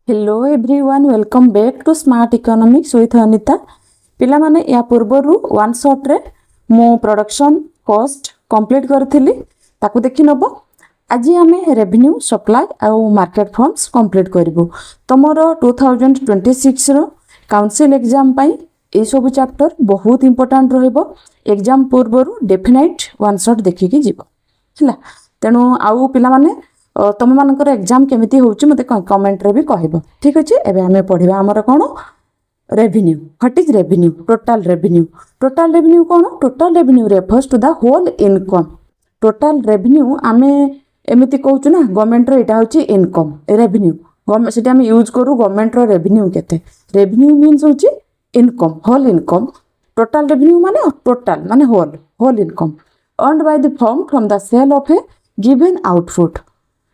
Hello everyone welcome back to smart economics with Anita पिला माने या पूर्वर वन शॉट रे मो प्रोडक्शन कॉस्ट कंप्लीट करथिली ताकू देखि नबो। आज आमे रेवेन्यू सप्लाई आउ मार्केट फॉर्म्स कंप्लीट करिवो। तमरो 2026 रो काउंसिल एग्जाम पई ए सब चैप्टर बहुत इंपोर्टेंट रहइबो। एग्जाम पूर्वर डेफिनेट वन शॉट देखि कि जीवो हला। तेनु आउ पिला माने तुम मानकर एग्जाम केमिति होउची मते कमेंट रे भी कहबो। ठीक अछि। एबे हमें पढिबा हमर कोन revenue. What is revenue? Total revenue. Total revenue कोन? Total revenue refers to the whole income. Total revenue आमे एमिति कहउछु ना गवर्नमेंट रो एटा होची इनकम रेवेन्यू। गवर्नमेंट सेटा हम यूज करू गवर्नमेंट रो रेवेन्यू केते। रेवेन्यू मींस होची income whole income. Total revenue माने टोटल माने whole income earned by the firm from the sale of a given output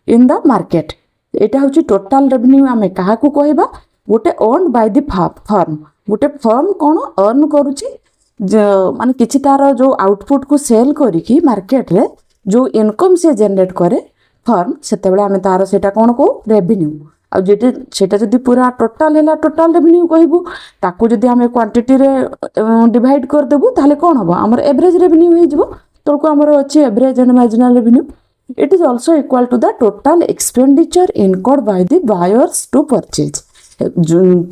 in the market. एटा होची टोटल रेवेन्यू आमे काहा को कहबा गोटे अर्न बाय द फर्म। गोटे फर्म कोन अर्न करूची माने किछि तार जो आउटपुट को सेल करी की मार्केट रे जो इनकम से जनरेट करे फर्म सेते बेले आमे तार सेटा कोन को रेवेन्यू। आ जेते सेटा जदी पूरा टोटल हैला टोटल रेवेन्यू कहबो ताकू जदी आमे क्वांटिटी रे डिवाइड कर देबो ताले कोन हबो हमर एवरेज रेवेन्यू हे जबो। तळको हमर अछि average and marginal revenue. It is also equal to the total expenditure incurred by the buyers to purchase.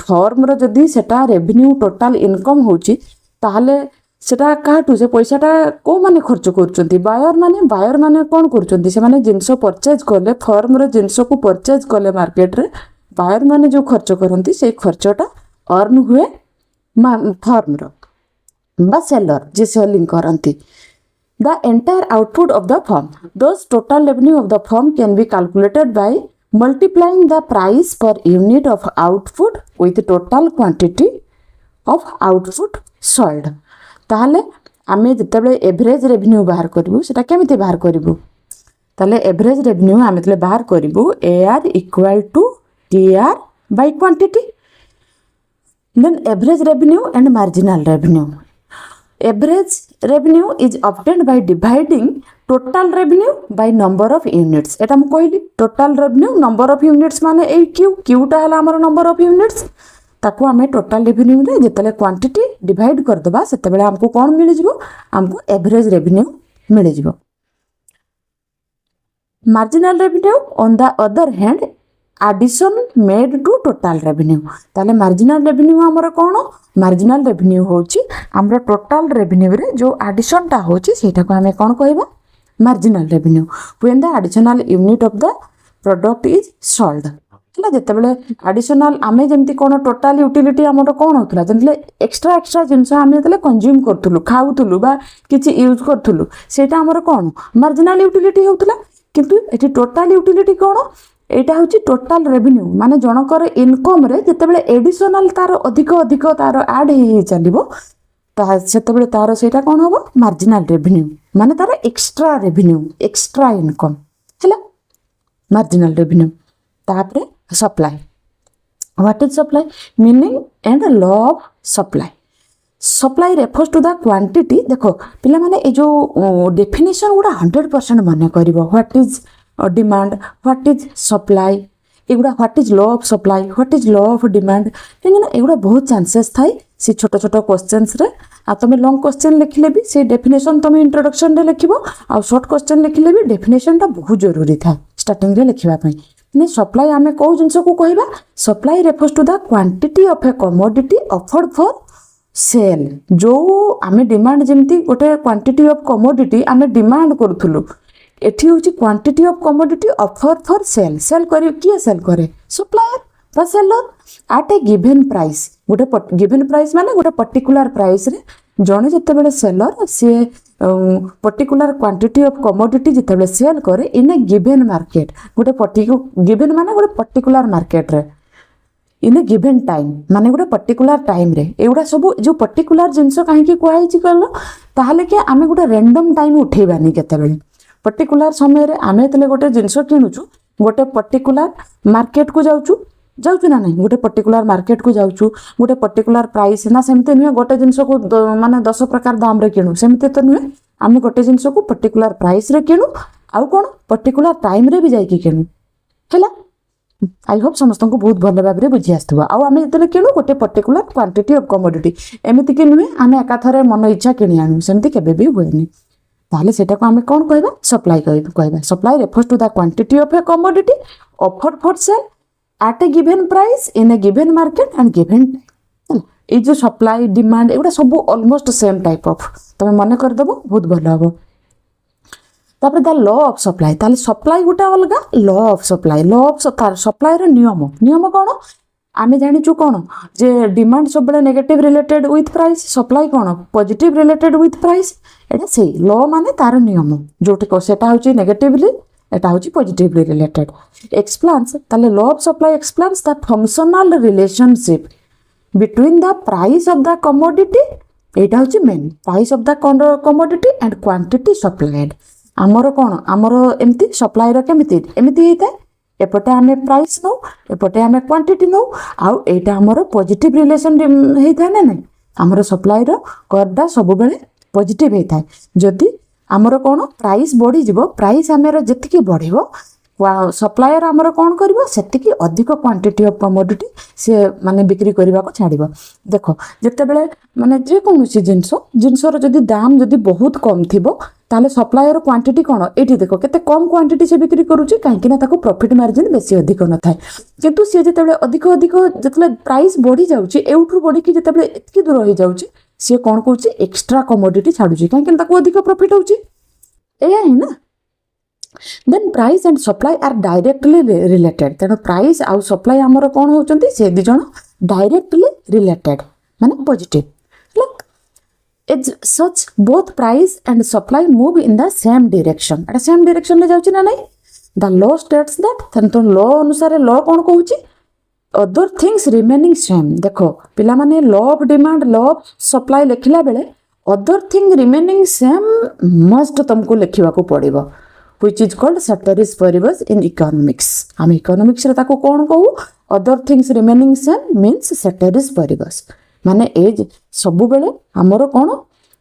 Form रो जदी सेटा रेवेन्यू टोटल इनकम होची ताहले सेटा काटू से पैसाटा को माने खर्च करचंती बायर माने कोन करचंती से माने जिंस परचेज करले फॉर्म रो जिंस को परचेज करले मार्केट रे बायर माने जो खर्च करंती से खर्चटा अर्न हुए फॉर्म रो बा सेलर जे सेलिंग करंती। The entire output of the firm. Those total revenue of the firm can be calculated by multiplying the price per unit of output with total quantity of output sold. ताहले आमे जतबे average revenue बाहर करबो सेटा केमिति बाहर करबो ताले एवरेज रेवेन्यू आमे तले बाहर करबो AR equal to TR by quantity. Then average revenue and marginal revenue. Average revenue is obtained by dividing total revenue by number of units. एटा हम कहली total revenue number of units माने ए Q टा हला हमर number of units ताको हमें total revenue रे जेतले quantity divide कर दबा सेते बेले हमको कोन मिल जिवो हमको एवरेज रेवेन्यू मिल जिवो। Marginal revenue on the other hand addition made to total revenue. ताले मार्जिनल रेवेन्यू हमर कोन मार्जिनल रेवेन्यू होची हमर टोटल रेवेन्यू रे जो एडिशन टा होची सेटा को हमें कोन कहबा marginal revenue when the additional unit of the product is sold. हला जते बेले एडिशनल आमे जेमति कोन टोटल यूटिलिटी हमर कोन होतला जेमति एक्स्ट्रा जिंस आमे तले कंज्यूम करथुलु खाउथुलु बा किछि यूज करथुलु सेटा हमर कोन मार्जिनल यूटिलिटी होतला। किंतु एठी टोटल यूटिलिटी कोन एटा होची टोटल रेवेन्यू माने जनकर इनकम रे जेतेबेले एडिशनल तार अधिक तार ऐड हे चलिबो ता सेतेबेले तार सेटा कोन होबो मार्जिनल रेवेन्यू माने तार एक्स्ट्रा रेवेन्यू एक्स्ट्रा इनकम हला मार्जिनल रेवेन्यू। तापरे supply. What is supply? Meaning and law of supply. Supply refers to the quantity. देखो पिला माने ए जो डेफिनेशन गुडा 100% माने करिवो। What is demand, what is supply, एगुड़ा what is law of supply, what is law of demand. कहीं एगुड़ा बहुत चांसेस थाई से छोट छोट क्वेश्चंस रे। आ तुम लॉन्ग क्वेश्चन लिखले भी से डेफिनेशन तुम इंट्रोडक्शन रे लिखिबो आ शॉर्ट क्वेश्चन लिखले भी डेफिनेशन टा बहुत जरूरी था स्टार्टिंग रे लिखिबा पई। ने सप्लाई आमे को जिंस को कहबा supply refers to the quantity of a commodity offered for sale. जो आमे डिमांड जेमती गोटे क्वांटिटी ऑफ कमोडिटी आमे डिमांड करथुलु एठी होची quantity of commodity offer for sale. Sale करियो किए सेल करे सप्लायर बा seller at a given price. गोटे गिवन प्राइस माने गोटे पर्टिकुलर प्राइस रे जने जते बेले सेलर से पर्टिकुलर क्वांटिटी ऑफ कमोडिटी जते बेले सेल करे इन ए गिवन मार्केट। गोटे गिवन माने गोटे पर्टिकुलर मार्केट रे इन ए गिवन टाइम माने गोटे पर्टिकुलर टाइम रे एगुडा सब जो पर्टिकुलर जिंस काहे की कोइ छि कहलो ताहाले के आमे गोटे रैंडम टाइम उठेबानी केते बेले पर्टिकुलर समय रे आमे तले गोटे जिंस किनुचु गोटे पर्टिकुलर मार्केट को जाउचु ना नहीं गोटे पर्टिकुलर मार्केट को जाउचु गोटे पर्टिकुलर प्राइस ना सेमते नुहे गोटे जिंस को माने 10 प्रकार दाम रे किनु सेमते तो नुहे आमे गोटे जिंस को पर्टिकुलर प्राइस रे किनु आउ कोन पर्टिकुलर टाइम रे भी जाई कि किनु हला आई होप समस्त को बहुत भल भाव में बुझी आसो आम जो किणु गोटे पर्टिकुलर क्वांटिटी ऑफ कमोडिटी एमती कि नुहे आम एकाथरे मन इच्छा किणी आणु सेमती केबे भी हुएनि ताले सेटा को आम कौन कहबा सप्लाई कहबा supply refers to the quantity of a commodity offered for sale at a given price in a given market and given time ये जो सप्लाई डिमांड एगुड़ा सब ऑलमोस्ट सेम टाइप ऑफ तुम मन करदेव बहुत भल हम तापर द लॉ ऑफ सप्लाई ताले सप्लाई गोटे अलग लॉ ऑफ सप्लाई सप्लाई नियम नियम कौन आम जाचु कौन जे डिमांड सब negative related with price supply कौन पॉजिटिव रिलेटेड विथ प्राइस एटा से लॉ माने तार नियम जोटे सेटा होची नेगेटिवली एटा होची पॉजिटिवली रिलेटेड एक्सप्लेन्स ताले law of supply explains the functional relationship between the price of the commodity एटा होची main price of the commodity and quantity supplied आमर कौन आमर एमती सप्लाई केमिति एमती होता है एपटे आम प्राइस नौ एपटे आम क्वांटिटी नौ आउ एटा आमर पॉजिटिव रिलेशन होता है ना नहीं आमर सप्लाई कर्वटा सब बेले पॉजिटिव होता है जदि आमर कौन प्राइस बढ़ी जीवो प्राइस आमर जी बढ़ो सप्लायर आमर कौन कर से अधिक क्वांटिटी ऑफ कमोडिटी सी माने बिक्री करने को छाड़ देख जिते बड़े माने जेकोसी जिनसर जदि दाम जदि बहुत कम थी ताले सप्लायर क्वांटिटी कौन ये देख केते कम क्वांटिटी से बिक्री करुच्ची कहीं प्रॉफिट मार्जिन बेसी अधिक न थाए किंतु सी जिते अधिक अधिक जिते प्राइस बढ़ी जाऊँगी एवठू बढ़ी जिते एतकी दूर हो जाऊँगी सी कौन कौन एक्सट्रा कमोडिटी छाड़ुची कहीं अधिक प्रॉफिट होची एया ही ना then price and supply are directly related तेणु प्राइस आउ सप्लाई आमर कौन होचंती से दी जण डायरेक्टली रिलेटेड माने positive As such both price and supply move in the same direction एटा सेम डायरेक्शन में जाउची ना नहीं द लॉ स्टेट्स दैट तो लॉ अनुसार लॉ कौन कहूची अदर थिंग्स रिमेनिंग सेम देखो पिला माने law of demand law of supply लिखला बेले other thing remaining same must तुमको लिखिबा को पड़िबो which is called ceteris paribus in economics हम इकोनॉमिक्स रे ताको कौन कहू other things remaining same means ceteris paribus माने एज सबु बेले हमरो कौन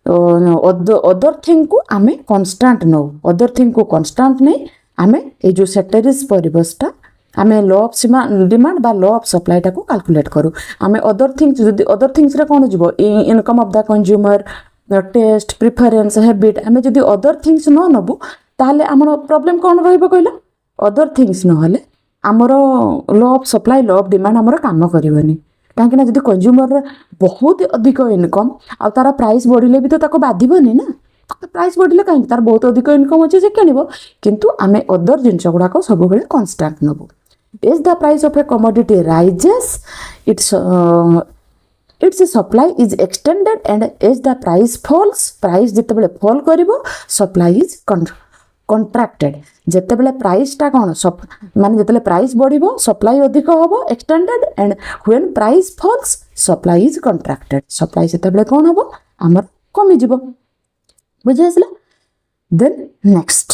अदर थिंग को आमे कांस्टेंट नो अदर थिंग को कांस्टेंट नहीं आमे ए जो सेटरिस परिबसटा आमे लॉ ऑफ डिमांड बा लॉ ऑफ सप्लाई टा को कैलकुलेट करू आमे अदर थिंग्स जदी अदर थिंग्स रे कौन जीवो income of the consumer taste preference habit आमे जदी अदर थिंग्स न नबु ताहले हमर प्रॉब्लम कौन रहइबो कहला अदर थिंग्स न हले हमर law of supply law of demand हमर काम करिवनी कहीं जब कंज्यूमर बहुत अधिक इनकम आ तार प्राइस बढ़िले भी तो ताको बाधिबनी ना प्राइस बढ़िले कहीं तार बहुत अधिक इनकम अच्छे से किणव किंतु आमे अदर जिनस गुड़ाक सब बेले कांस्टेंट नबू as the price of a commodity rises its supply is extended and as the price falls price जिते फॉल करिवो सप्लाई इज कॉन्ट्रैक्टेड जिते प्राइस टा कौन माने जिते प्राइस बढ़िबो सप्लाई अधिक होबो extended and when price falls supply is contracted supply जिते कौन होबो हमर कमी जिवो बुझे आसला देन नेक्स्ट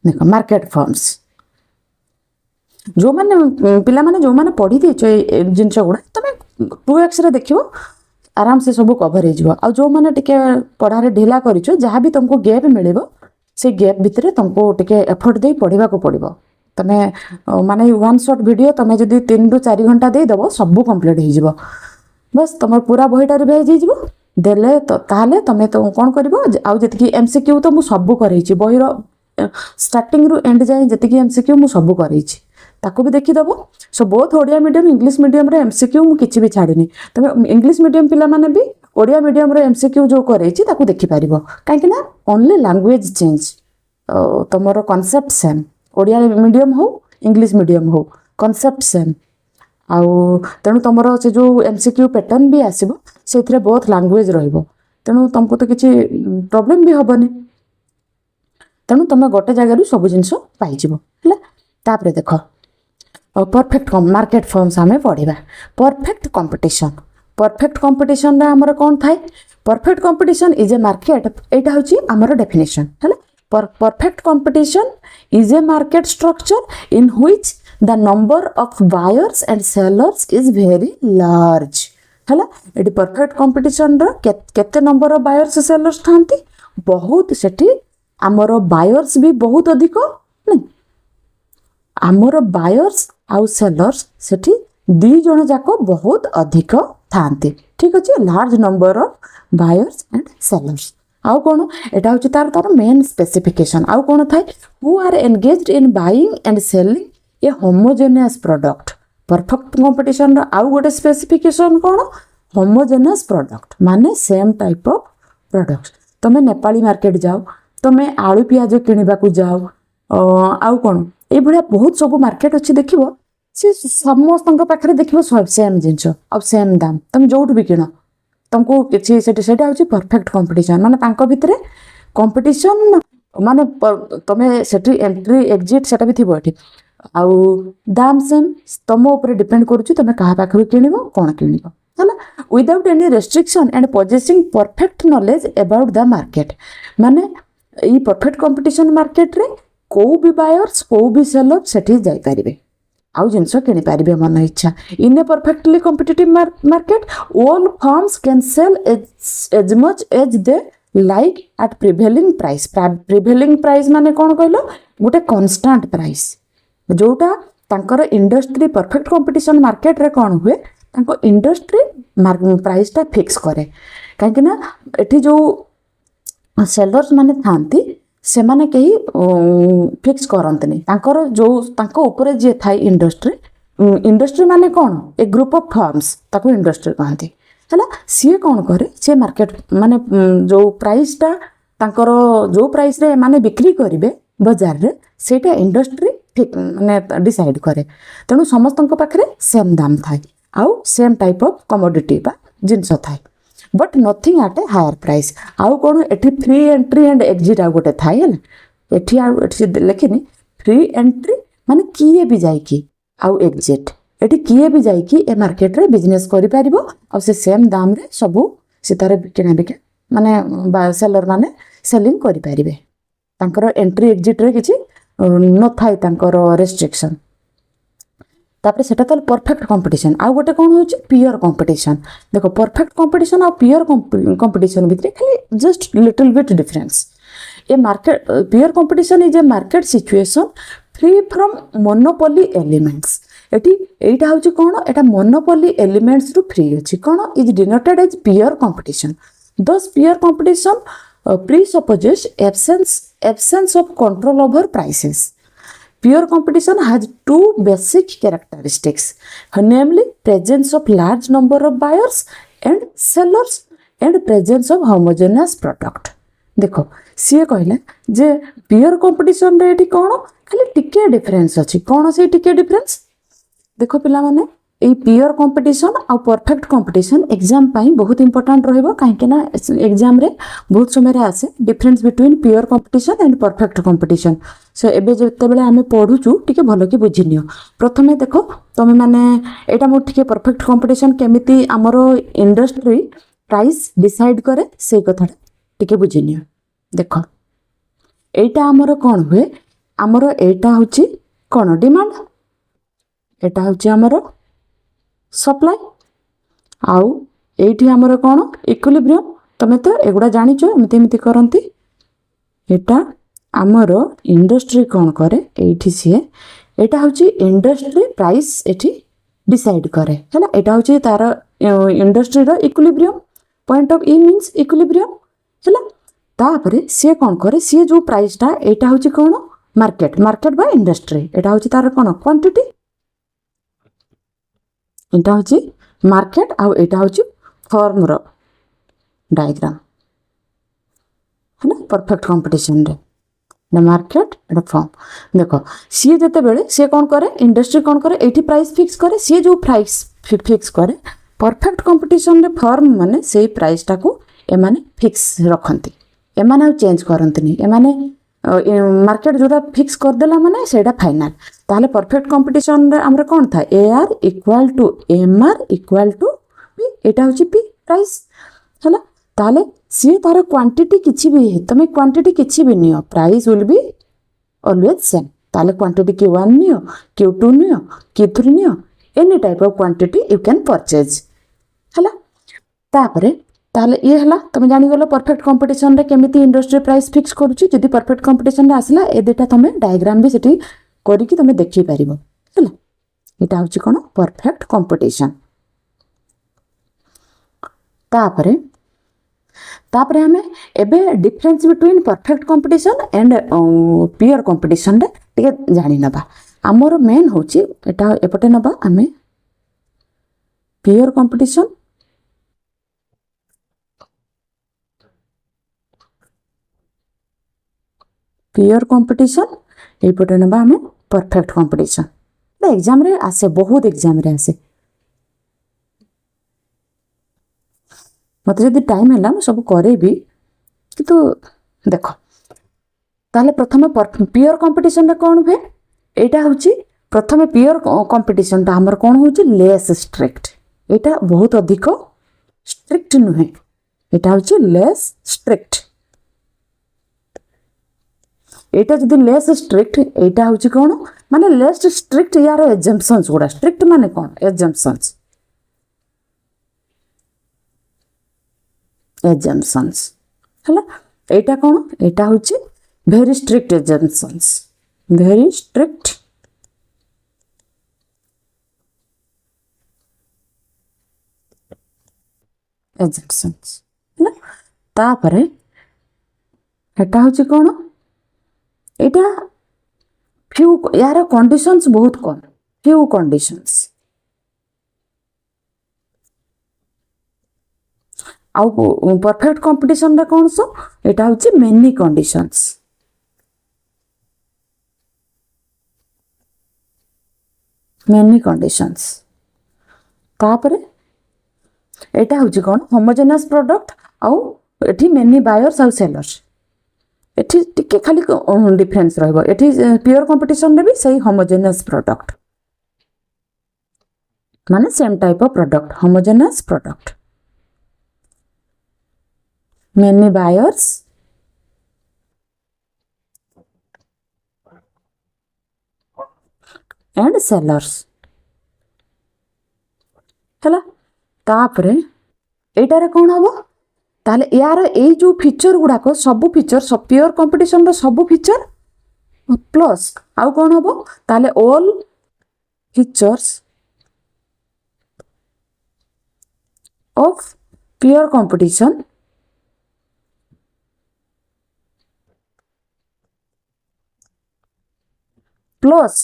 देखो मार्केट फॉर्म्स जो माने पिला माने जो माने पढ़ी देछो जिनस गुडा तमे 2x रे देखिबो आराम से सब कवर हो आ जो माने टिके पढ़ारे ढिला करिछो जहाँ भी तुमको गैप मिलिबो से गैप भितर तुमको टिके एफर्ट दे पढ़ा को पड़ो तमे माने वन शॉट वीडियो तमे जदि 3 ରୁ 4 घंटा दे दबो सब कंप्लीट हो बस तुम पूरा बहीटा रिवाइज हो देले तो ताले तमे तो कौन करिवो आउ जति एमसीक्यू तो मु सब करैछि बहीर स्टार्टिंग रु एंड जाए जति एमसीक्यू मु सब करैछि ताको भी देखिदेव so both Odia medium English medium रे एमसीक्यू मु किछि भी छाड़िनी तमे इंग्लिश मीडियम पिला माने भी ओडिया मीडियम रे एमसीक्यू जो करैछि ताको देखि पारिबो काहे ना ओनली लैंग्वेज चेंज तमरो कांसेप्ट सेम ओडिया मीडियम हो इंग्लिश मीडियम हो कांसेप्ट सेम आउ तेणु तुमर से जो एमसीक्यू पैटर्न भी आसीबो सेथरे बहुत लैंग्वेज रहइबो तेणु तुमको तो किछि प्रॉब्लम भी होबनी तेणु तुम गोटे जगह सब जिनस पाइजिबो हला तापरे देखो परफेक्ट मार्केट फॉर्म्स आमे पढ़िबा परफेक्ट कंपटीशन रा हमर कोन थाए perfect competition is a market एटा होची हमर डेफिनेशन हला perfect competition is a market structure in which the number of buyers and sellers is very large हला एटी परफेक्ट कंपटीशन रा केते नंबर ऑफ बायर्स सेलर्स थांती बहुत सेठी हमर बायर्स भी बहुत अधिक नहीं आमर बायर्स आउ सेलर्स सेठी दी जण जाक बहुत अधिक थांती ठीक अच्छे large number of buyers and sellers आउ कौन एटा हूँ तार तार मेन स्पेसिफिकेशन आउ कौन थाए who are engaged in buying and selling a homogeneous product perfect competition आउ गोटे स्पेसिफिकेशन कौन होमोजेनियस प्रोडक्ट माने सेम टाइप ऑफ प्रोडक्ट तुम नेपाली मार्केट जाओ तुम आलू पियाज किणवा जाओ आउ कौन ये बहुत सब मार्केट अच्छी देख सी समस्त पाखे देख सेम जिनस आ सेम दाम तुम जो भी किण तुमको किसी हूँ परफेक्ट कंपटीशन माने भितर कंपटीशन माने तुम्हें सेठी एंट्री एग्जिट सेटा भी थी आउ दाम सेम तुम ऊपर डिपेंड करुच्ची तुम क्या पाखु किण कौन किण है without any restriction and possessing perfect knowledge about the market माने ये परफेक्ट कंपटीशन मार्केट रे को भी बायर्स को भी सेलर सेठी जाई परिबे आउ जिनस किनी पारे मन इच्छा in a perfectly competitive market all firms can sell as much as they like at prevailing price माने कौन कहलो गोटे कांस्टेंट प्राइस जोटा तांकर इंडस्ट्री परफेक्ट कंपटीशन मार्केट रे कौन हुए तांको इंडस्ट्री प्राइस टा फिक्स करे कहीं एठी जो सेलर्स माने थांती से माने कहीं फिक्स करंतनी तांकर जो तांको ऊपर जे थाई इंडस्ट्री माने कौन ए ग्रुप ऑफ फर्म्स ताको इंडस्ट्री कहती है सी कौन करे सी मार्केट माने जो प्राइस टा तांकर जो प्राइस रे माने बिक्री करिवे बाजार रे सेटा इंडस्ट्री ठीक माने डिसाइड करे तेणु समस्त पाखे सेम दाम थाए आउ सेम टाइप ऑफ कमोडिटी बा जिनस थाए but nothing at a higher price आउ कौन एठी फ्री एंट्री एंड एग्जिट आ गोटे थाए है एठी लिखिनी फ्री एंट्री माने किए भी जाइकी आउ एग्जिट एठी किए भी जाइकी ए मार्केट रे बिजनेस करि परिबो आ से सेम दाम रे सबु से तारे किना बिके माने सेलर माने सेलिंग करि परिबे तांकर एंट्री एग्जिट रे किछि न थाए तांकर रेस्ट्रिक्शन तापर सेटा तो परफेक्ट कंपटीशन आउ गोटे कौन हो पियर कंपटीशन देखो परफेक्ट कंपटीशन आ पियर कंपटीशन भितर खाली just little bit difference a market pure competition is a market situation free from monopoly elements एटी एटा होची कोन एटा मोनोपोली एलिमेंट्स रु फ्री अछि कोन is denoted as pure competition thus pure competition presupposes absence of control over prices Pure competition has two basic characteristics, namely presence of large number of buyers and sellers and presence of homogeneous product. देखो सी कहले जे pure competition रे eighty कोन खाली टिके difference अछि कोन से टिके difference देखो पिला माने ए पियर कंपटीशन आ परफेक्ट कंपटीशन एग्जाम पाई बहुत इंपोर्टेंट रहइबो काहे के ना एग्जाम रे बहुत समय रे आसे difference between pure competition and perfect competition so एबे जते बेले आमे पढुचु टिके भलो कि बुझिनियो प्रथमे देखो तमे माने एटा मो टिके परफेक्ट कंपटीशन केमिति हमरो इंडस्ट्री प्राइस डिसाइड करे से कथा टिके बुझिनियो देखो एटा हमरो कोन हुए हमरो एटा होची कोन डिमांड एटा होची हमरो सप्लाई आउ एठी हमरो कोन इक्विलिब्रियम तमे तो एगुडा जानिचो एमिति एमिति करंती एटा हमरो इंडस्ट्री कोन करे एठी से एटा होची इंडस्ट्री प्राइस एठी डिसाइड करे हैला एटा होची तार इंडस्ट्री रो equilibrium point of E means equilibrium हैला तापरे से कोन करे से जो प्राइस टा एटा होची कोन मार्केट बा इंडस्ट्री एटा होची तार कोन क्वांटिटी एटा होची मार्केट आ एटा होची फॉर्म रो डायग्राम है ना परफेक्ट कंपटीशन रे ना मार्केट एटा फॉर्म देखो सी जते बेले से कोन करे इंडस्ट्री कोन करे एठी प्राइस फिक्स करे से जो प्राइस फिक्स करे परफेक्ट कंपटीशन रे फॉर्म माने से प्राइस टा को ए माने फिक्स रखंती ए माने चेंज करंतनी ए माने मार्केट जोटा फिक्स कर देला माने सेटा फाइनल ताले परफेक्ट कंपटीशन रे हमरे कोन था A R equal to M R equal to P एटा होची पी प्राइस हला ताले सी तार क्वांटिटी किछि भी है तमे क्वांटिटी किछि भी नियो price will be always same ताले क्वांटिटी Q1 नियो Q2 नियो Q3 नियो any type of quantity you can purchase हला तापरे ताले ये हला तमे जानि गलो परफेक्ट कंपटीशन रे केमिति इंडस्ट्री प्राइस फिक्स करूची जदी परफेक्ट कंपटीशन रे आसला ए देटा तमे डायग्राम भी सेठी करी कि तमे देखि परिबो हला ଏଇଟା ହେଉଛି କ'ଣ ପରଫେକ୍ଟ କମ୍ପିଟିସନ୍। ତାପରେ ଆମେ ଏବେ difference between perfect competition and pure କମ୍ପିଟିସନ୍ରେ ଟିକେ ଜାଣିନେବା। ଆମର ମେନ୍ ହେଉଛି ଏଇଟା ଏପଟେ ନେବା ଆମେ ପିଓର କମ୍ପିଟିସନ୍ এইপଟେ ନେବା ଆମେ ପରଫେକ୍ଟ କମ୍ପିଟିସନ୍। ଏକ୍ଜାମ୍ରେ ଆସେ, ବହୁତ ଏକ୍ଜାମ୍ରେ ଆସେ। ମୋତେ ଯଦି ଟାଇମ୍ ହେଲା ମୁଁ ସବୁ କରେଇବି, କିନ୍ତୁ ଦେଖ ତାହେଲେ ପ୍ରଥମେ ପିଓର କମ୍ପିଟିସନ୍ରେ କ'ଣ ହୁଏ? এইটা ହେଉଛି ପ୍ରଥମେ ପିଓର କମ୍ପିଟିସନ୍ଟା ଆମର କ'ଣ ହେଉଛି ଲେସ୍ ଷ୍ଟ୍ରିକ୍ଟ। এইটা ବହୁତ ଅଧିକ ଷ୍ଟ୍ରିକ୍ଟ ନୁହେଁ, এইটা ହେଉଛି ଲେସ୍ ଷ୍ଟ୍ରିକ୍ଟ। এইটা যদি লেস স্ট্রিক্ট, এইটা হচ্ছে কোন মানে লেস স্ট্রিক্ট ইয়ার এক্সাম্পশনস গুড়া। স্ট্রিক্ট মানে কোন এক্সাম্পশনস হলা। এইটা কোন এইটা হচ্ছে ভেরি স্ট্রিক্ট এক্সাম্পশনস, ভেরি স্ট্রিক্ট এক্সাম্পশনস হলা। তারপরে এটা হচ্ছে কোন এটা ফিউ, यार कंडीशंस बहुत कम, फ्यू कंडीशंस। आउ परफेक्ट कंपटीशन रे कौन सो एटा होची मेनी कंडीशंस, मेनी कंडीशंस। तापरे एटा होची कोन होमोजेनस प्रोडक्ट आउ एठी मेनी बायर्स आउ सेलर्स। एठी टिके खाली डिफरेंस रहबो। एठी प्योर कंपटीशन रे भी सही होमोजेनस प्रोडक्ट माने same type of product, homogeneous product, many buyers and sellers हला। तापरे एटारे कोन हबो ताले यार ए जो फीचर गुड़ाक सबू फीचर सब प्योर कंपटीशन सबू फीचर प्लस आउ कौन हम ताले all features of pure competition plus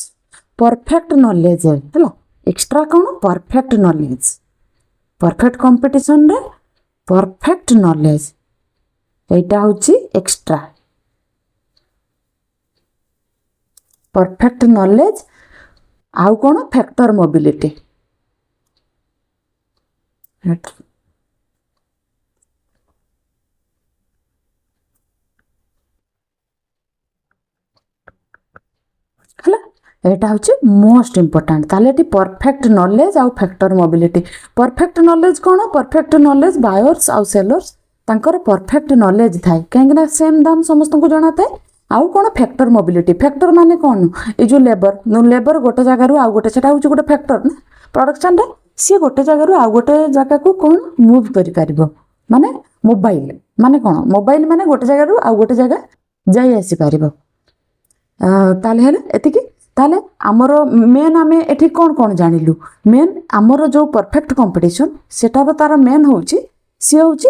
perfect knowledge है एक्स्ट्रा कौन परफेक्ट नॉलेज। परफेक्ट कंपटीशन रे परफेक्ट नॉलेज एटा होची एक्स्ट्रा। परफेक्ट नॉलेज आउ कौन फैक्टर मोबिलिटी। एटा होची मोस्ट इंपोर्टेंट। ताले एटी परफेक्ट नॉलेज आउ फैक्टर मोबिलिटी। परफेक्ट नॉलेज कौन? परफेक्ट नॉलेज बायर्स आउ सेलर्स तांकर परफेक्ट नॉलेज थाए कहीं सेम दाम समस्त को जाना थाए। आउ कौन फैक्टर मोबिलिटी। फैक्टर माने कौन ये जो लेबर लेबर गोटे जगार आउ गोटे सेटा होची गोटे फैक्टर ना प्रोडक्शन रे सी गोटे जगार आउ गोटे जगह को कौन मूव करि परिबो माने मोबाइल माने कौन मोबाइल माने गोटे जगार आउ गोटे जगह जाई आसी परिबो। ताले हेले एतिकी ताले आमर मेन आमे एठी कौन कौन जानिलु मेन आमर जो परफेक्ट कंपटीशन सेटार तार मेन होची सी होची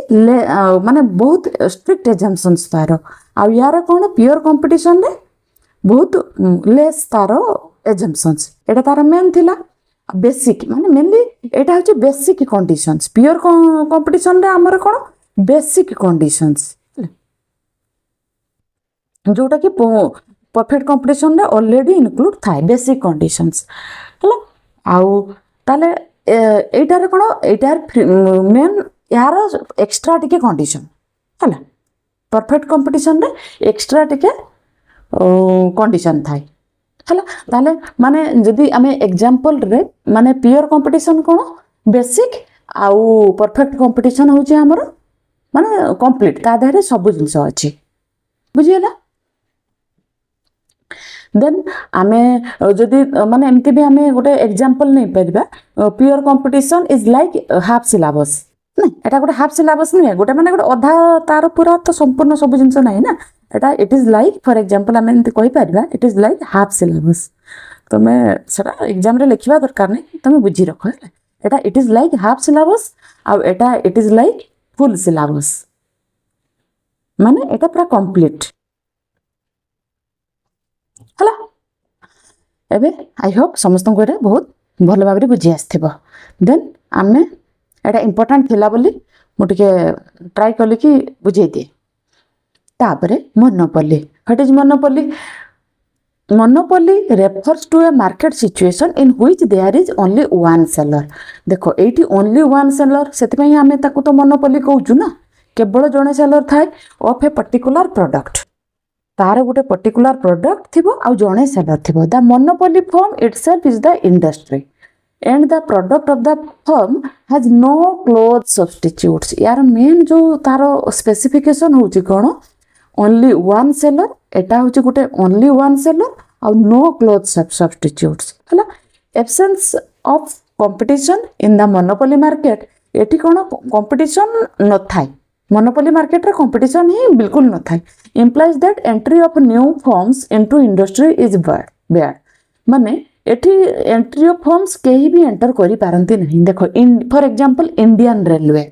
माने बहुत स्ट्रिक्ट एग्जाम्पशंस तार आ यार कौन प्योर कंपटीशन रे बहुत लेस तार एग्जाम्पशंस। एटा तार मेन थिला बेसिक माने मेनली एटा होची बेसिक कंडीशंस। प्योर कंपटीशन रे आमर कौन बेसिक कंडीशंस जोटा कि परफेक्ट कंपटीशन रे ऑलरेडी इनक्लूड थाए बेसिक कंडीशंस हला। आउ ताले एटारे कोन एटार मेन यार एक्स्ट्रा टिके कंडीशन हला। परफेक्ट कंपटीशन रे एक्स्ट्रा टिके कंडीशन थाए हला। ताले माने जदी आमे एग्जांपल रे माने प्योर कंपटीशन कोन बेसिक आउ परफेक्ट कंपटीशन होची हमर माने कंप्लीट ता देहरे सब जिंस अछि बुझियला। देन आमे जदि माने एमती भी आमे गोटे एग्जांपल नहीं परिबा pure competition is like half syllabus नहीं एटा गोटे हाफ सिलेबस नहीं गोटे माने गोटे अधा तार पूरा तो संपूर्ण सब जिंस नहीं ना एटा it is like for example आमे एमती कहि परिबा it is like half syllabus. तुम्हें सेटा एग्जाम रे लिखा दरकार नहीं तुम्हें बुझी रख एटा it is like half syllabus आउ एटा it is like full syllabus माने एटा पूरा कंप्लीट हला एबे आई होप समस्त को एटा बहुत भल भाव बुझी आसथिबो देन आमे एटा इंपोर्टेंट थिला बोली मु टिके ट्राई कली कि बुझे दिए तापरे monopoly what is monopoly monopoly refers to a market situation in which there is only one seller देखो एटी ओनली वन सेलर सेति पई आमे ताकू तो मोनोपोली कहउछु ना केवल जणे सेलर थाए ऑफ ए पर्टिकुलर प्रोडक्ट तार गोटे पर्टिकुलर प्रोडक्ट थिबो आ जणे सेलर थिबो the monopoly firm itself is the industry and the product of the firm has no close substitutes यार मेन जो तारो स्पेसिफिकेशन होची कोन ओनली वन सेलर एटा होची गोटे ओनली वन सेलर और नो क्लोथ सब्स्टिट्यूट्स हला absence of competition in the monopoly market एटी कोन कंपटीशन न थाई मोनोपोली मार्केट रे कंपटीशन ही बिल्कुल न थाई implies that entry of new firms into industry is bad माने एठी एंट्री ऑफ फर्म्स केही भी एंटर करि पारंती नहीं देखो फॉर एग्जांपल इंडियन रेलवे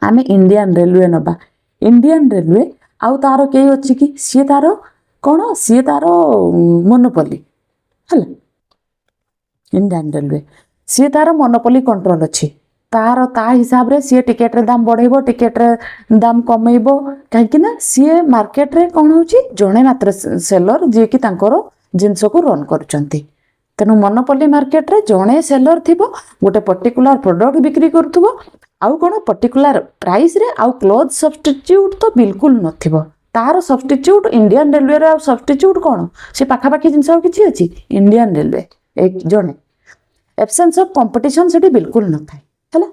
आमे इंडियन रेलवे नबा इंडियन रेलवे आउ तारो केही अछि कि सी तारो कोन सी तारो मोनोपोली हला इंडियन रेलवे सी तारो मोनोपोली कंट्रोल अछि तारो ता हिसाब रे सी टिकट रे दाम बढ़ेबो टिकट रे दाम कमेइबो काहे कि ना सी मार्केट रे कोन होछि जणे मात्र सेलर जे कि तांकर जिंस को रन करूचंती तेणु मोनोपोली मार्केट रे जणे सेलर थिबो गोटे पर्टिकुलर प्रोडक्ट बिक्री करथुबो आउ कोन पर्टिकुलर प्राइस रे आउ क्लोथ सब्स्टिट्यूट तो बिल्कुल नथिबो तार सब्स्टिट्यूट इंडियन रेलवे रे सब्स्टिट्यूट कोन से पाखा पाखी जिंस आउ किछि अछि इंडियन रेलवे एक जणे एब्सेंस ऑफ कंपटीशन सेठी बिल्कुल न थाय हला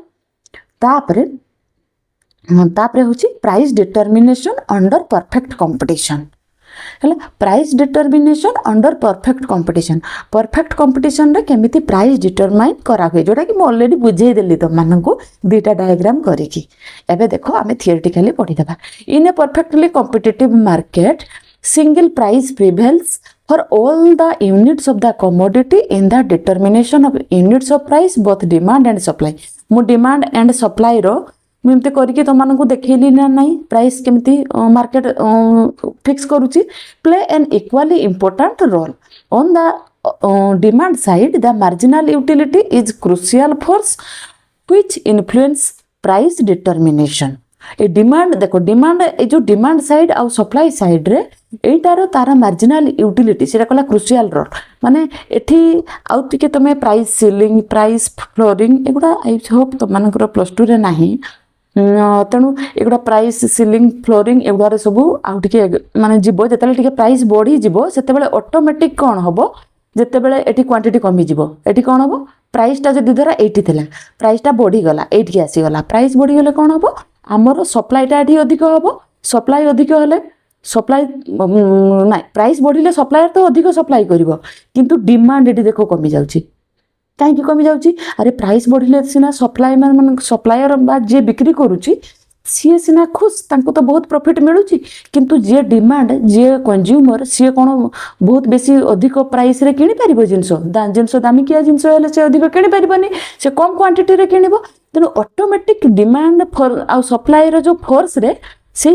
तापरे होछि price determination under perfect competition हला price determination under perfect competition रे केमिति प्राइस डिटरमाइन करा हुए जोटा कि मैं ऑलरेडी बुझे देली तो मानकू दुईटा डायग्राम करिकी एबे देखो आमे थियोरेटिकली पढी देबा in a perfectly competitive market single price prevails for all the units of the commodity in the determination of units of price both demand and supply मु डिमांड एंड सप्लाई रो मुझे करके तुम मानक देखली ना नहीं प्राइस केमती मार्केट फिक्स करुची play an equally important role on the demand side the marginal utility is crucial force which influence price determination ए डिमांड देखो डिमांड ए जो डिमांड साइड आउ सप्लाई साइड रे एटारो तारा मार्जिनल यूटिलिटी सेटा कला क्रुशियल रोल माने एठी आउ टिके तमे प्राइस सीलिंग प्राइस फ्लोरिंग एगुडा आई होप तो मानकर +2 रे नाही तेणु एगुड़ा प्राइस सीलिंग फ्लोरिंग एगुड़ा सब आउटे माने जीवो जेतेबेले टिके प्राइस बढ़ी जीवो सेतेबेले ऑटोमेटिक कोन हबो जेतेबेले एठी क्वांटिटी कमी जीवो एठी कोन हबो प्राइस टा जदी धरा 80 थिला प्राइस टा बढ़ी गला 8 के आसी गला प्राइस बढ़ी गले कोन हबो हमरो सप्लाई टा एठी अधिक हबो सप्लाई अधिक हले सप्लाई नाइ प्राइस बढ़िले सप्लायर तो अधिक सप्लाई करिवो किंतु डिमांड एठी देखो कमी जाउची कहीं कमी जाऊँगी अरे प्राइस बढ़िले सीना सप्लाई मान सप्लायर बा जे बिक्री करुच्ची सी सीना खुश तांको तो बहुत प्रॉफिट मिलूची किंतु जे डिमांड जे कंज्यूमर सी कौन बहुत बेसी अधिक प्राइस रे किनी पारिबो जिंस दामिकिया जिंस हेले से अधिक किनी पारिबनी से कम क्वांटिटी रे किनिबो तेनु ऑटोमेटिक डिमांड फॉर आ सप्लाई रो जो फोर्स रे से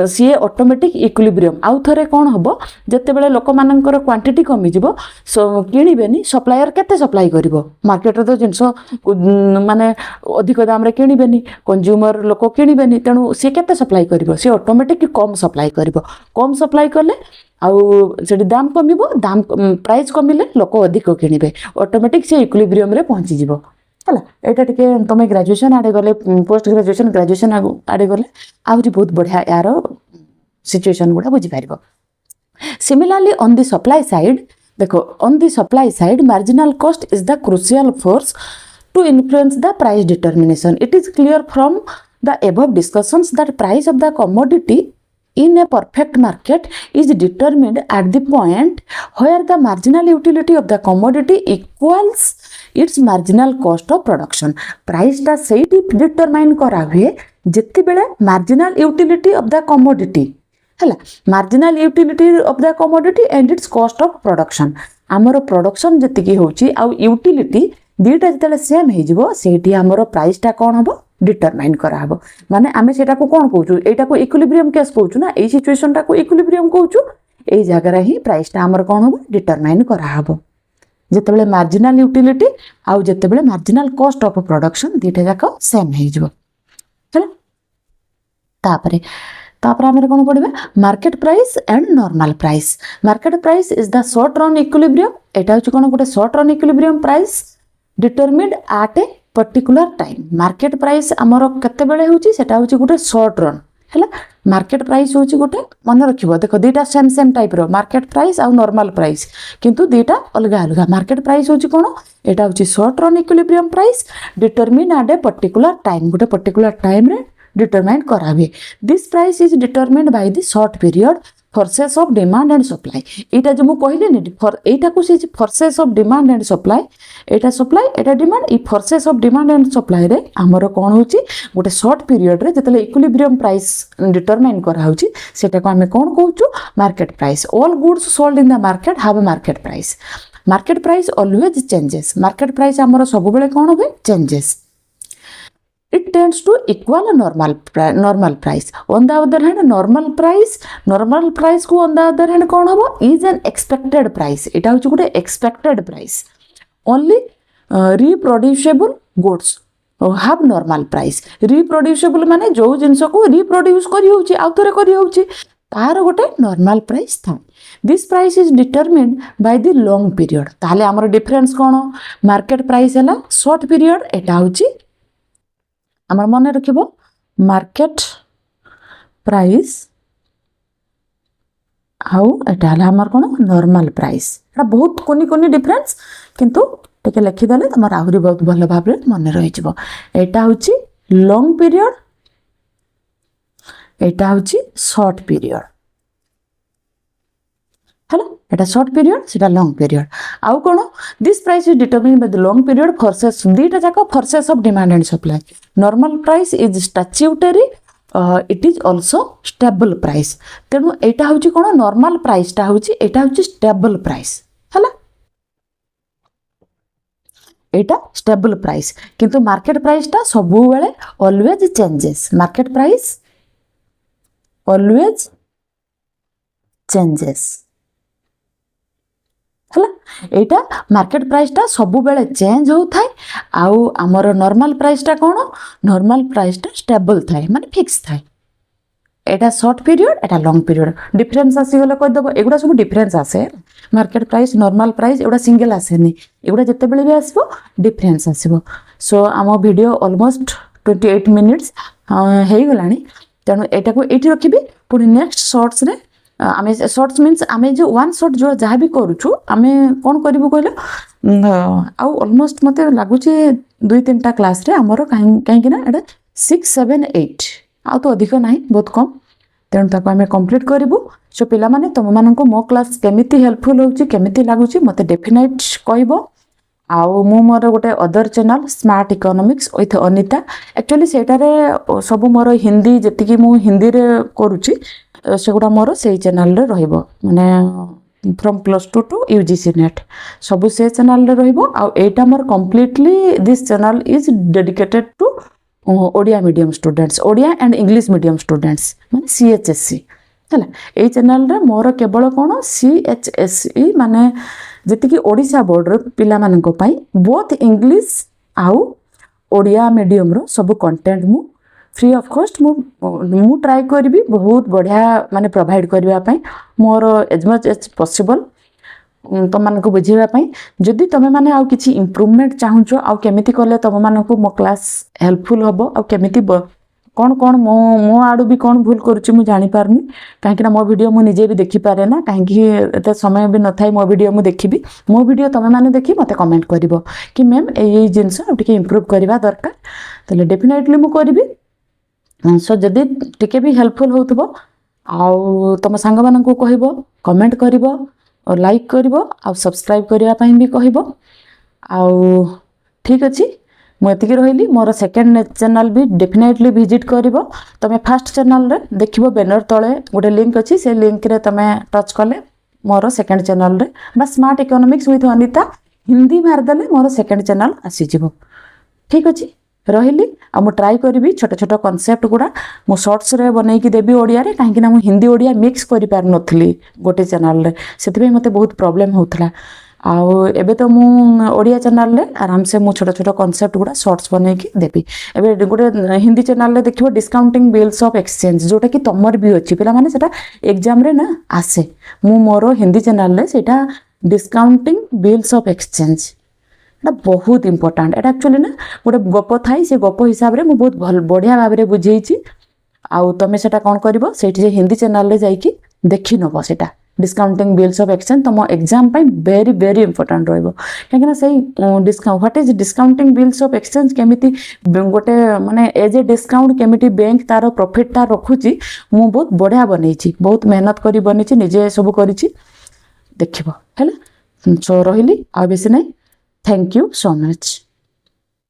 सी ऑटोमेटिक इक्विलिब्रियम आउ थरे कौन हम जिते बड़े लोक मानकर क्वांटिटी कमी जीवो किणवेनि सप्लायर केते सप्लाई करिवो मार्केट तो जिनस माने अधिक दाम रे किणवेनि कंज्यूमर लोक किणवेनि तेणु सी केते सप्लाई करिवो सी ऑटोमेटिक कम सप्लाई करिवो कम सप्लाई कले आउ सेठी दाम कमिवो दाम प्राइस कमिले लोक अधिक किणवे ऑटोमेटिक से इक्विलिब्रियम रे पहुंची जीवो हला एटा टिके तुम ग्रेजुएशन आड़े गले पोस्ट ग्रेजुएशन आड़े गले आहरी बहुत बढ़िया यार सिचुएशन गुड़ा बुझी पारिबो similarly on the supply side देखो on the supply side marginal cost is the crucial force to influence the price determination it is clear from the above discussions that price of the commodity in a perfect market is determined at the point where the marginal utility of the commodity equals its marginal cost of production. Price टा सेठी determine करा हुए जितने बेले marginal utility of the commodity हला marginal utility of the commodity and its cost of production आमर production जी होची आउ utility दुईटा जो सेम हो आमर प्राइसटा कौन हम डिटरमाइन कराब माने आम से कौन कौचु यहाँ को इक्विलिब्रियम केस कहूँ ना यही सिचुएशन टाक इक्विलिब्रियम कहूँ यही जगार ही प्राइसटा आमर कौन हम डिटरमाइन कराब जितेबाला मार्जिनाल यूटिलिटी आउ जितेबाला मार्जिनाल कॉस्ट ऑफ प्रोडक्शन दुईटा जाक सेम हो आम कौन पढ़ा market price and normal price market price is the short run equilibrium एटा हूँ कौन गोटे short run equilibrium price determined at a particular time market price आमर केतेबेले होची सेटा होची गोटे शॉर्ट रन है मार्केट प्राइस होची गोटे मन रखिबो देखो दुईटा सेम सेम टाइप रो मार्केट प्राइस आउ नॉर्मल प्राइस किंतु दुईटा अलग अलग मार्केट प्राइस होची कोन एटा होची short run equilibrium price determine at a particular time गोटे पर्टिकुलर टाइम रे डिटरमाइन कराबे this price is determined by the short period forces of demand and supply एटा जो मु कहले नि एटा को से forces of demand and supply एटा सप्लाई एटा डिमांड ई forces of demand and supply रे हमर कोन होची गोटे शॉर्ट पीरियड रे जतले इक्विलिब्रियम प्राइस डिटरमाइन करा होची सेटा को हमें कोन कहूचु market price all goods sold in the market have a market price always changes market price हमर सब बेले कोन होबे changes it tends to equal a normal price on the other hand normal price को on the other hand कौन हबो is an expected price एटा होची गोटे expected price only reproducible goods have normal price reproducible माने जो जिंस को reproduce करी होची आउ थरे करी होची तार गोटे normal price था this price is determined by the long period ताले हमर डिफरेंस कोन मार्केट प्राइस हला शॉर्ट पीरियड एटा होची आमर मन रखिबो मार्केट प्राइस आउ एटा हला हमर कोन नॉर्मल प्राइस एटा बहुत कोनी कोनी डिफरेंस किंतु टिके लिखि देले तमर आहुरी बहुत भलो भाबरे मन रहि जिवो एटा होची लॉन्ग पीरियड एटा होची शॉर्ट पीरियड हला एटा शॉर्ट पीरियड सेटा लॉन्ग पीरियड आउ कोन this price is determined by the long period forces दीटा जाका forces of demand and supply normal price is statutory it is also stable price तेनु एटा होची कोन नॉर्मल प्राइस टा होची एटा होची स्टेबल प्राइस हला एटा स्टेबल प्राइस किंतु मार्केट प्राइस टा सबु बेले always changes market price always changes हला एटा मार्केट प्राइस टा सबु बेले चेंज हो थाए आउ हमर नॉर्मल प्राइस टा कोन नॉर्मल प्राइस टा स्टेबल थाए माने फिक्स थाए एटा शॉर्ट पीरियड एटा लॉन्ग पीरियड डिफरेंस आसी गले कह दबो एगुडा सब डिफरेंस आसे मार्केट प्राइस नॉर्मल प्राइस एगुडा सिंगल आसे नि एगुडा जते बेले भी आसीबो डिफरेंस आसीबो सो आम वीडियो ऑलमोस्ट 28 मिनिट्स हे गलानी तेनु एटा को एठी रखिबी पुनी नेक्स्ट शॉर्ट्स रे आमे शॉर्ट्स मीन्स आमे जो वन शॉट जो जहाँ भी करूछु आमे कौन करिबो कहलो आउ ऑलमोस्ट मते लागुची 2-3टा क्लास रे हमरो काहे ना एटा 6, 7, 8 आउ तो अधिक नाही बहुत कम तेणु ताको आमे कंप्लीट करिबो सो पिला माने तुम मानको मो क्लास केमिति हेल्पफुल होउची केमिति लागुची मते डेफिनेट कहबो आउ मु मोर गोटे other channel smart economics with Anita actually सेटारे सब मोर हिंदी जति मु हिंदी रे करूची सेगुड़ा मोर से चैनल रे रहिबो माने फ्रॉम +2 टू यूजीसी नेट सब से चैनल रे रहिबो आ एटा मोर completely this channel is dedicated to Odia medium students Odia and English medium students माने सीएचएससी हला ए चैनल रे मोर केवल कोन सीएचएसई माने जति कि ओडिशा बोर्ड रो पिला माननको पई बोथ इंग्लिश आउ ओडिया मीडियम रो सब कंटेंट मु फ्री ऑफ कॉस्ट मु ट्राई करबी बहुत बढ़िया माने प्रोवाइड करबा पई more as much as possible तुम माननको बुझेबा पई जदि तमे माने आउ किछि इंप्रूवमेंट चाहुचो आउ केमिति करले तुम माननको मो क्लास हेल्पफुल हबो आउ केमिति कौन कौन मो आडू भी कौन भूल करुच्ची मु जानी पारनी कहीं मो वीडियो मु निजे भी देखी पारे ना कहीं एत समय भी न थाए मो वीडियो मु देखी मो वीडियो तुम मैंने देखी मत कमेंट करिवो कि मैम यही जिनस टिके इम्प्रूव करवा दरकार तो डेफिनेटली मु करी सो जदि टिके भी हेल्पफुल होतबो आउ तुम सांग माननकु कहबो कमेंट करिवो और लाइक करिवो आउ सब्सक्राइब करिया पई भी कहबो आउ ठीक अछि मुझे रही मोर सेकेंड चैनल भी डेफिनेटली विजिट करिवो तमे फर्स्ट चैनल रे देखिबो बैनर तले गोटे लिंक अछि से लिंक रे तमे टच कले मोर सेकेंड चैनल रे बा smart economics with Anita Hindi मारदेले मोर सेकेंड चैनल आसीଯିव। ठीक अच्छे रही आ मु ट्राई करी छोट छोट कनसेप्ट गुड़ा मु शॉर्ट्स रे बनईकी देवी ओडिया रे कहीं ना हिंदी ओडिया मिक्स कर पार नथली गोटे चैनल रे से मते बहुत प्रॉब्लम होता आउ एबे तो मु ओडिया चैनल रे आराम से मु छोट छोट कनसेप्ट गुड़ा शॉर्ट्स बनईकी देवी। एबे गोटे हिंदी चैनल रे देखिबो डिस्काउंटिंग बिल्स ऑफ एक्सचेंज जोटा कि तमर भी अच्छी पिला माने सेटा एग्जाम रे ना आसे मु मोर हिंदी चैनल रे सेटा डिस्काउंटिंग बिल्स ऑफ एक्सचेंज बहुत इंपोर्टाट एटा एक्चुअली ना गोटे गप थाई से गप हिसाब रे मु बहुत बढ़िया भाव में बुझेइछि आउ तमे सेटा कोन करबो सेठी जे हिंदी चैनल रे जाइकी देखि नबो सेटा डिस्काउंटिंग बिल्स ऑफ एक्सचेंज तुम एग्जाम पाई वेरी वेरी इंपोर्टाट रहइबो कहीं सही discount what is discounting bills of exchange केमिति गोटे माने एज ए डिस्काउंट केमिति बैंक तार प्रॉफिट ता रखुची मु बहुत बढ़िया बनैछि बहुत मेहनत करी बनिछि निजे सब करिछि देखिबो हैला सो रहिली आ बेसी नै थैंक यू सो मच।